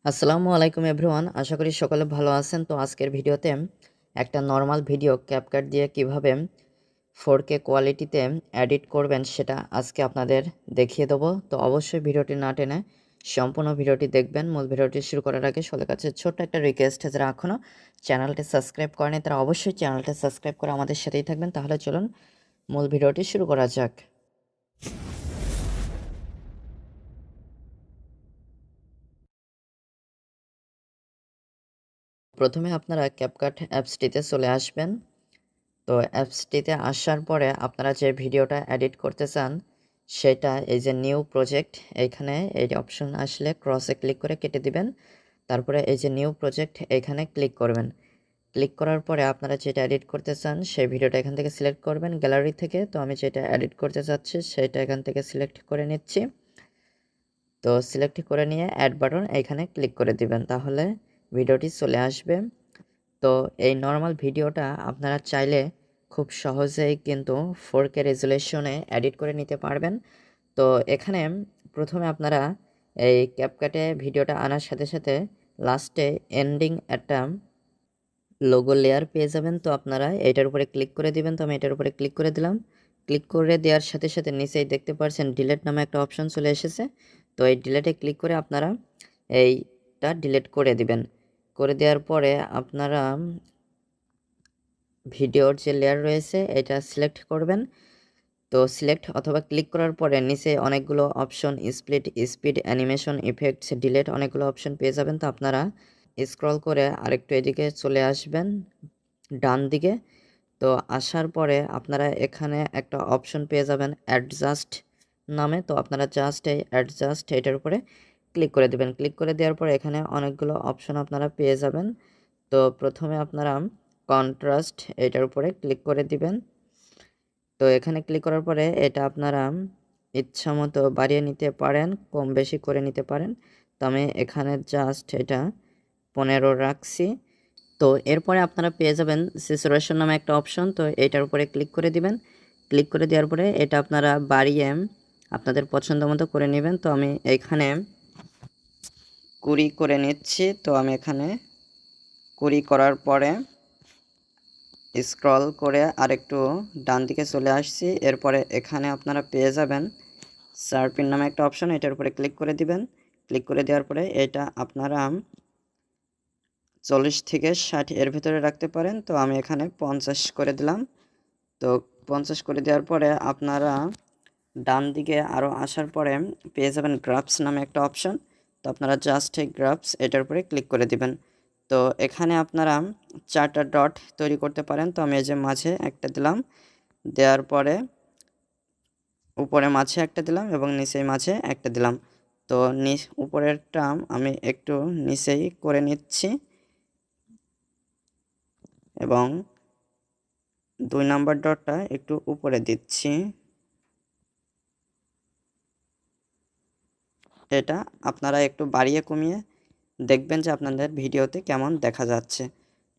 আসসালামু আলাইকুম এভরিওয়ান, আশা করি সকলে ভালো আছেন। তো আজকের ভিডিওতে একটা নর্মাল ভিডিও ক্যাপকাট দিয়ে কিভাবে 4K কোয়ালিটিতে এডিট করবেন সেটা আজকে আপনাদের দেখিয়ে দেবো। তো অবশ্যই ভিডিওটি না টেনে সম্পূর্ণ ভিডিওটি দেখবেন। মূল ভিডিওটি শুরু করার আগে সকলের কাছে ছোট্ট একটা রিকোয়েস্ট, যারা এখনও চ্যানেলটি সাবস্ক্রাইব করেনি তারা অবশ্যই চ্যানেলটি সাবস্ক্রাইব করে আমাদের সাথেই থাকবেন। তাহলে চলুন মূল ভিডিওটি শুরু করা যাক। প্রথমে আপনারা ক্যাপকাট অ্যাপসটিতে চলে আসবেন। তো অ্যাপসটিতে আসার পরে আপনারা যে ভিডিওটা এডিট করতে চান সেটা এই যে নিউ প্রজেক্ট, এইখানে এই অপশন আসলে ক্রসে ক্লিক করে কেটে দিবেন। তারপরে এই যে নিউ প্রজেক্ট এইখানে ক্লিক করবেন। ক্লিক করার পরে আপনারা যেটা এডিট করতে চান সেই ভিডিওটা এখান থেকে সিলেক্ট করবেন গ্যালারি থেকে। তো আমি যেটা এডিট করতে চাচ্ছি সেটা এখান থেকে সিলেক্ট করে নিচ্ছি। তো সিলেক্ট করে নিয়ে অ্যাড বাটন এইখানে ক্লিক করে দিবেন, তাহলে ভিডিওটি চলে আসবে। তো এই নর্মাল ভিডিওটা আপনারা চাইলে খুব সহজেই কিন্তু 4K রেজুলেশনে এডিট করে নিতে পারবেন। তো এখানে প্রথমে আপনারা এই ক্যাপকাটে ভিডিওটা আনার সাথে সাথে লাস্টে এন্ডিং একটা লোগো লেয়ার পেয়ে যাবেন। তো আপনারা এটার উপরে ক্লিক করে দিবেন। তো আমি এটার উপরে ক্লিক করে দিলাম। ক্লিক করে দেওয়ার সাথে সাথে নিচেই দেখতে পাচ্ছেন ডিলেট নামে একটা অপশন চলে এসেছে। তো এই ডিলেটে ক্লিক করে আপনারা এইটা ডিলেট করে দিবেন। করে দেওয়ার পরে আপনারা ভিডিওর যে লেয়ার রয়েছে এটা সিলেক্ট করবেন। তো সিলেক্ট অথবা ক্লিক করার পরে নিচে অনেকগুলো option split, speed, animation, effects, delete অনেকগুলো অপশন পেয়ে যাবেন। তো আপনারা স্ক্রল করে আরেকটু এদিকে চলে আসবেন ডান দিকে। তো আসার পরে আপনারা এখানে একটা অপশন পেয়ে যাবেন অ্যাডজাস্ট নামে। তো আপনারা জাস্ট এই অ্যাডজাস্ট এটার উপরে ক্লিক করে দেবেন। ক্লিক করে দেওয়ার পরে এখানে অনেকগুলো অপশন আপনারা পেয়ে যাবেন। তো প্রথমে আপনারা কন্ট্রাস্ট এটার উপরে ক্লিক করে দিবেন। তো এখানে ক্লিক করার পরে এটা আপনারা ইচ্ছামতো বাড়িয়ে নিতে পারেন, কম বেশি করে নিতে পারেন। তো আমি এখানে জাস্ট এটা 15 রাখছি। তো এরপরে আপনারা পেয়ে যাবেন স্যাচুরেশন নামে একটা অপশন। তো এটার উপরে ক্লিক করে দিবেন। ক্লিক করে দেওয়ার পরে এটা আপনারা বাড়িয়ে আপনাদের পছন্দ মতো করে নেবেন। তো আমি এখানে 20 করে নিচ্ছি। তো আমি এখানে 20 করার পরে স্ক্রল করে আরেকটু ডান দিকে চলে আসছি। এরপরে এখানে আপনারা পেয়ে যাবেন শার্পিন নামে একটা অপশন, এটার উপরে ক্লিক করে দিবেন। ক্লিক করে দেওয়ার পরে এটা আপনারা 40 থেকে 60 এর ভিতরে রাখতে পারেন। তো আমি এখানে 50 করে দিলাম। তো 50 করে দেওয়ার পরে আপনারা ডান দিকে আরও আসার পরে পেয়ে যাবেন গ্রাফস নামে একটা অপশন। তো আপনারা জাস্ট এই গ্রাফস এটার উপরে ক্লিক করে দিবেন। তো এখানে আপনারা 4টা ডট তৈরি করতে পারেন। তো আমি এই যে মাঝে একটা দিলাম, দেওয়ার পরে উপরে মাঝে একটা দিলাম এবং নিচে মাঝে একটা দিলাম। তো উপরেরটা আমি একটু নিচেই করে নিচ্ছি এবং 2 নাম্বার ডটটা একটু উপরে দিচ্ছি। এটা আপনারা একটু বাড়িয়ে কমিয়ে দেখবেন যে আপনাদের ভিডিওতে কেমন দেখা যাচ্ছে।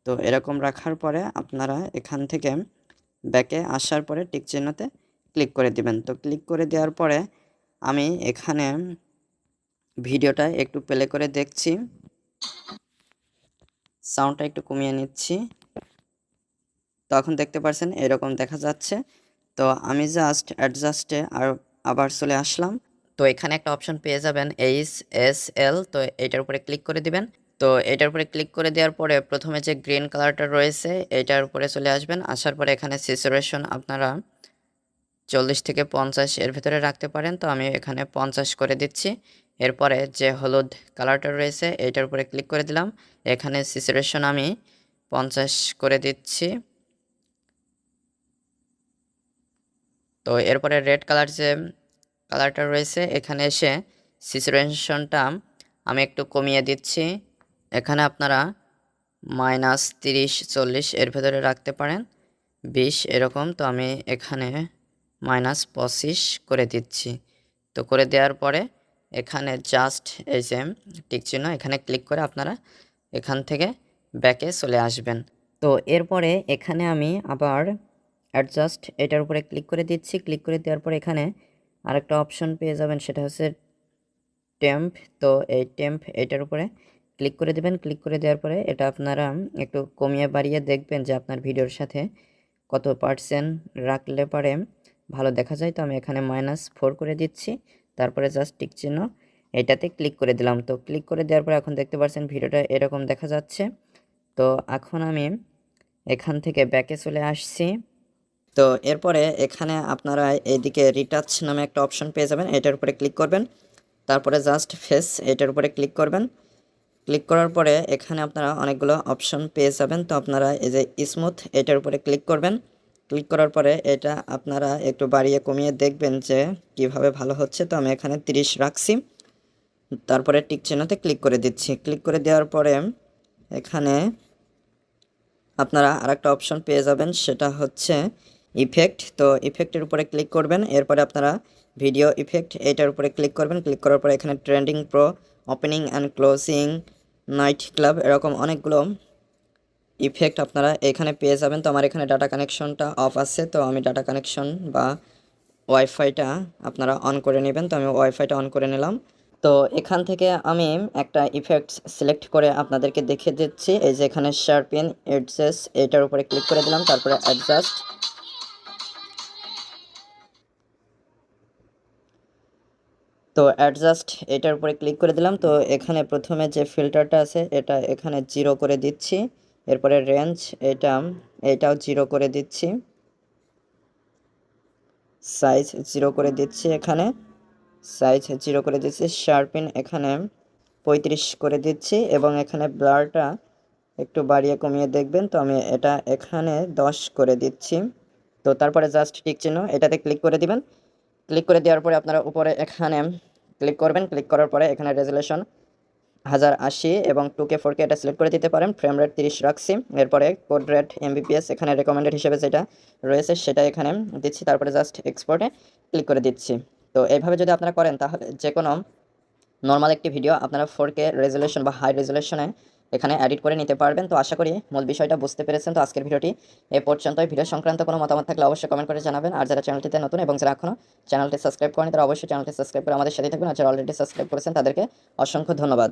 তো এরকম রাখার পরে আপনারা এখান থেকে ব্যাকে আসার পরে টিক চিহ্নতে ক্লিক করে দিবেন। তো ক্লিক করে দেওয়ার পরে আমি এখানে ভিডিওটা একটু প্লে করে দেখছি, সাউন্ডটা একটু কমিয়ে নিচ্ছি। তখন দেখতে পাচ্ছেন এরকম দেখা যাচ্ছে। তো আমি জাস্ট অ্যাডজাস্টে আবার চলে আসলাম। তো এখানে একটা অপশন পেয়ে যাবেন HSL। তো এটার উপরে ক্লিক করে দিবেন। তো এটার উপরে ক্লিক করে দেওয়ার পরে প্রথমে যে গ্রিন কালারটা রয়েছে এটার উপরে চলে আসবেন। আসার পরে এখানে স্যাচুরেশন আপনারা 40 থেকে 50 এর ভিতরে রাখতে পারেন। তো আমি এখানে 50 করে দিচ্ছি। এরপরে যে হলুদ কালারটা রয়েছে এটার উপরে ক্লিক করে দিলাম। এখানে স্যাচুরেশন আমি 50 করে দিচ্ছি। তো এরপরে রেড কালার যে কালারটা রয়েছে এখানে এসে স্যাচুরেশনটা আমি একটু কমিয়ে দিচ্ছি। এখানে আপনারা -30, 40 এর ভেতরে রাখতে পারেন, 20 এরকম। তো আমি এখানে -25 করে দিচ্ছি। তো করে দেওয়ার পরে এখানে জাস্ট এই যে টিক চিহ্ন এখানে ক্লিক করে আপনারা এখান থেকে ব্যাকে চলে আসবেন। তো এরপরে এখানে আমি আবার অ্যাডজাস্ট এটার উপরে ক্লিক করে দিচ্ছি। ক্লিক করে দেওয়ার পরে এখানে আরেকটা অপশন পেয়ে যাবেন, সেটা হচ্ছে টেম্প। তো এই টেম্প এটার উপরে ক্লিক করে দেবেন। ক্লিক করে দেওয়ার পরে এটা আপনারা একটু কমিয়ে বাড়িয়ে দেখবেন যে আপনার ভিডিওর সাথে কত পার্সেন্ট রাখলে পরে ভালো দেখা যায়। তো আমি এখানে -4 করে দিচ্ছি। তারপরে জাস্ট টিক চিহ্ন এটাতে ক্লিক করে দিলাম। তো ক্লিক করে দেওয়ার পরে এখন দেখতে পাচ্ছেন ভিডিওটা এরকম দেখা যাচ্ছে। তো এখন আমি এখান থেকে ব্যাকে চলে আসছি। তো এরপরে এখানে আপনারা এইদিকে রিটাচ নামে একটা অপশন পেয়ে যাবেন, এটার উপরে ক্লিক করবেন। তারপরে জাস্ট ফেস এটার উপরে ক্লিক করবেন। ক্লিক করার পরে এখানে আপনারা অনেকগুলো অপশন পেয়ে যাবেন। তো আপনারা এই যে স্মুথ এটার উপরে ক্লিক করবেন। ক্লিক করার পরে এটা আপনারা একটু বাড়িয়ে কমিয়ে দেখবেন যে কিভাবে ভালো হচ্ছে। তো আমি এখানে 30 রাখছি। তারপরে টিক চিহ্নতে ক্লিক করে দিচ্ছি। ক্লিক করে দেওয়ার পরে এখানে আপনারা আরেকটা অপশন পেয়ে যাবেন, সেটা হচ্ছে ইফেক্ট। তো ইফেক্টের উপরে ক্লিক করবেন। এরপরে আপনারা ভিডিও ইফেক্ট এটার উপরে ক্লিক করবেন। ক্লিক করার পরে এখানে trending pro, opening and closing, night club, এরকম অনেকগুলো ইফেক্ট আপনারা এখানে পেয়ে যাবেন। তো আমার এখানে ডাটা কানেকশনটা অফ আছে, তো আমি ডাটা কানেকশন বা ওয়াইফাইটা আপনারা অন করে নেবেন। তো আমি ওয়াইফাইটা অন করে নিলাম। তো এখান থেকে আমি একটা ইফেক্টস সিলেক্ট করে আপনাদেরকে দেখিয়ে দিচ্ছি। এই যে এখানে শার্পিন এডজেস এটার উপরে ক্লিক করে দিলাম। তারপরে অ্যাডজাস্ট, তো অ্যাডজাস্ট এটার উপরে ক্লিক করে দিলাম। তো এখানে প্রথমে যে ফিল্টারটা আছে এটা এখানে 0 করে দিচ্ছি। এরপরে রেঞ্জ এটাও 0 করে দিচ্ছি। সাইজ 0 করে দিচ্ছি, এখানে সাইজ 0 করে দিচ্ছি। শার্পিন এখানে 35 করে দিচ্ছি এবং এখানে ব্লারটা একটু বাড়িয়ে কমিয়ে দেখবেন। তো আমি এটা এখানে 10 করে দিচ্ছি। তো তারপরে জাস্ট টিক চিহ্ন এটাতে ক্লিক করে দিবেন। ক্লিক করে দেওয়ার পরে আপনারা উপরে এখানে ক্লিক করবেন। ক্লিক করার পরে এখানে রেজুলেশন 1080 এবং 2K 4K এটা সিলেক্ট করে দিতে পারেন। ফ্রেম রেট 30 রাখছি। এরপরে কোড রেট MBPS এখানে রেকমেন্ডেড হিসেবে যেটা রয়েছে সেটা এখানে দিচ্ছি। তারপরে জাস্ট এক্সপোর্টে ক্লিক করে দিচ্ছি। তো এইভাবে যদি আপনারা করেন তাহলে যে কোনো নর্মাল একটি ভিডিও আপনারা 4K রেজুলেশন বা হাই রেজুলেশনে এখানে এডিট করে নিতে পারবেন। তো আশা করি মূল বিষয়টা বুঝতে পেরেছেন। তো আজকের ভিডিওটি এ পর্যন্তই। ভিডিও সংক্রান্ত কোনো মতামত থাকলে অবশ্যই কমেন্ট করে জানাবেন। আর যারা চ্যানেলটিতে নতুন এবং যারা এখনও চ্যানেলটি সাবস্ক্রাইব করেন তারা অবশ্যই চ্যানেলটি সাবস্ক্রাইব করে আমাদের সাথে থাকবেন। আর যারা অলরেডি সাবস্ক্রাইব করেছেন তাদেরকে অসংখ্য ধন্যবাদ।